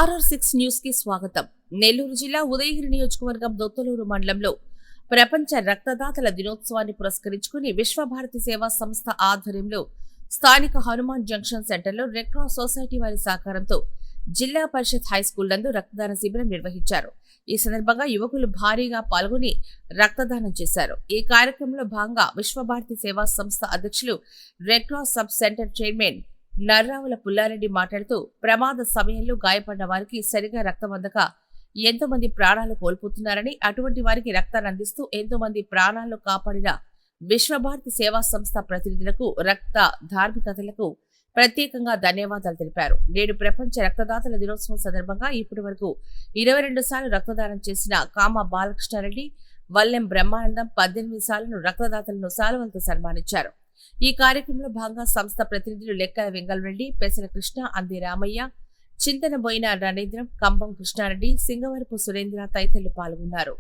RR6 news కి స్వాగతం. నెల్లూరు జిల్లా ఉదయగిరి నియోజకవర్గం దొత్తలూరు మండలంలో ప్రపంచ రక్తదాతల దినోత్సవాన్ని పురస్కరించుకుని విశ్వభారతి సేవా సంస్థ ఆధ్వర్యంలో స్థానిక హనుమాన్ జంక్షన్ సెంటర్లో రెడ్ క్రాస్ సొసైటీ వారి సహకారంతో జిల్లా పరిషత్ హైస్కూల్ నందు రక్తదాన శిబిరం నిర్వహించారు. ఈ సందర్భంగా యువకులు భారీగా పాల్గొని రక్తదానం చేశారు. ఈ కార్యక్రమంలో భాగంగా విశ్వభారతి సేవా సంస్థ అధ్యక్షులు red cross sub centre chairman Narravula Pulla Reddy మాట్లాడుతూ ప్రమాద సమయంలో గాయపడిన వారికి సరిగా రక్తం అందక ఎంతో మంది ప్రాణాలు కోల్పోతున్నారని, అటువంటి వారికి రక్తాన్ని అందిస్తూ ఎంతో మంది ప్రాణాలను కాపాడిన విశ్వభారతి సేవా సంస్థ ప్రతినిధులకు, రక్త ధార్మికతలకు ప్రత్యేకంగా ధన్యవాదాలు తెలిపారు. నేడు ప్రపంచ రక్తదాతల దినోత్సవం సందర్భంగా ఇప్పటి వరకు 22 సార్లు రక్తదానం చేసిన కామ బాలకృష్ణారెడ్డి, వల్లెం బ్రహ్మానందం 18 సార్లు రక్తదాతలను శాలువలతో సన్మానించారు. ఈ కార్యక్రమంలో భాగంగా సంస్థ ప్రతినిధులు లెక్కల వెంగళరెడ్డి, పెసల కృష్ణ, అంది రామయ్య, చింతనబోయిన నరేంద్రం, కంబం కృష్ణారెడ్డి, సింగవరపు సురేంద్ర తదితరులు పాల్గొన్నారు.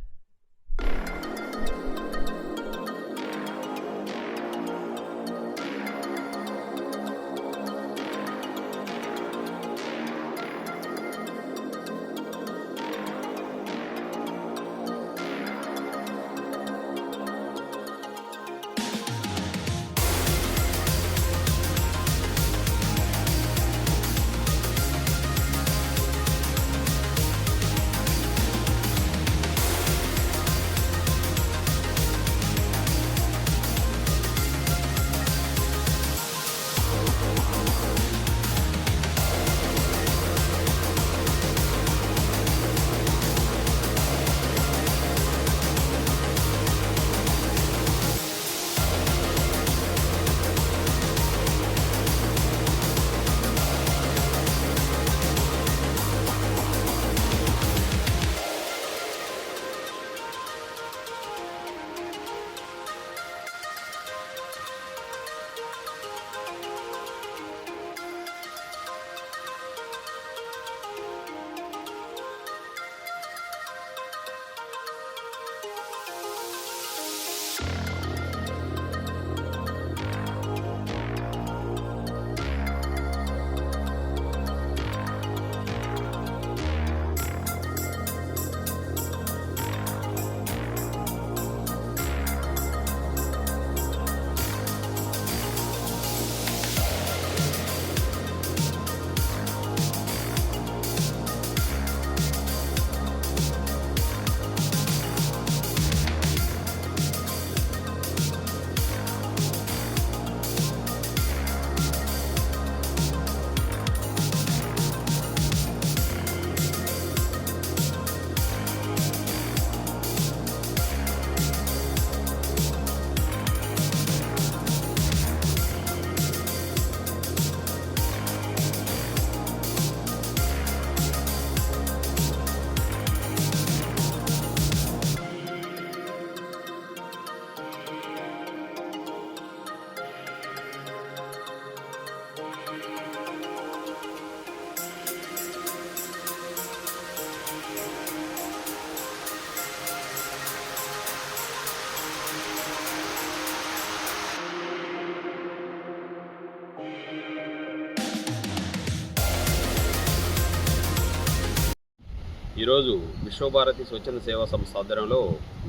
ఈరోజు విశ్వభారతి స్వచ్ఛంద సేవా సంస్థ ఆధ్వర్యంలో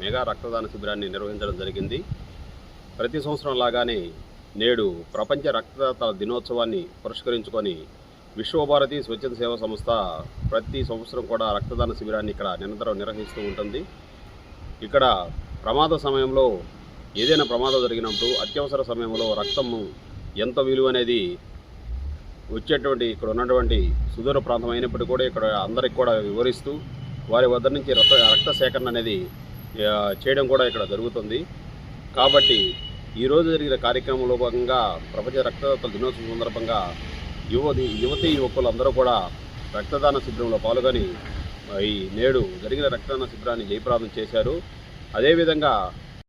మెగా రక్తదాన శిబిరాన్ని నిర్వహించడం జరిగింది. ప్రతి సంవత్సరం లాగానే నేడు ప్రపంచ రక్తదాతల దినోత్సవాన్ని పురస్కరించుకొని విశ్వభారతి స్వచ్ఛంద సేవా సంస్థ ప్రతి సంవత్సరం కూడా రక్తదాన శిబిరాన్ని ఇక్కడ నిరంతరం నిర్వహిస్తూ ఉంటుంది. ఇక్కడ ప్రమాద సమయంలో ఏదైనా ప్రమాదం జరిగినప్పుడు అత్యవసర సమయంలో రక్తము ఎంత విలువ అనేది వచ్చేటువంటి ఇక్కడ ఉన్నటువంటి సుదూర ప్రాంతం అయినప్పటికీ కూడా ఇక్కడ అందరికి కూడా వివరిస్తూ వారి వద్ద నుంచి రక్త సేకరణ అనేది చేయడం కూడా ఇక్కడ జరుగుతుంది. కాబట్టి ఈరోజు జరిగిన కార్యక్రమంలో భాగంగా ప్రపంచ రక్తదాతల దినోత్సవం సందర్భంగా యువతీ యువకులందరూ కూడా రక్తదాన శిబిరంలో పాల్గొని ఈ నేడు జరిగిన రక్తదాన శిబిరాన్ని జయప్రదం చేశారు. అదేవిధంగా